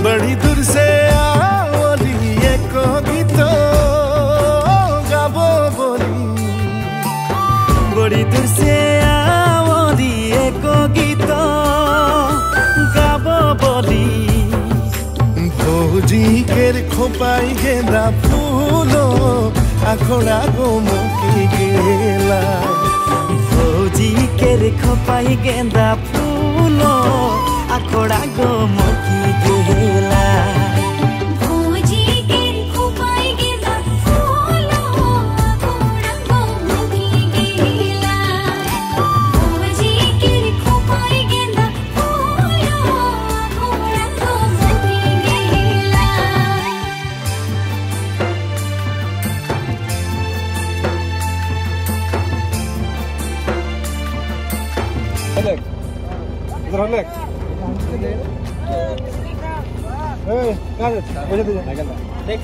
बड़ी दूर से आवली एको गीत गाबो बोली, बड़ी दूर से आवली एको गीत गाबो बोली। भौजी केर खोपाई गेंदा फूलो आखड़ा गो मुकी गेला। भौजी केर खोपाई गेंदा फूलो आखड़ा गो मुकी गेला। भौजी केर खोपाई गेंदा फूलो आखड़ा गो मुकी गेला। भौजी केर खोपाई गेंदा फूलो आखड़ा गो मुकी गेला। देख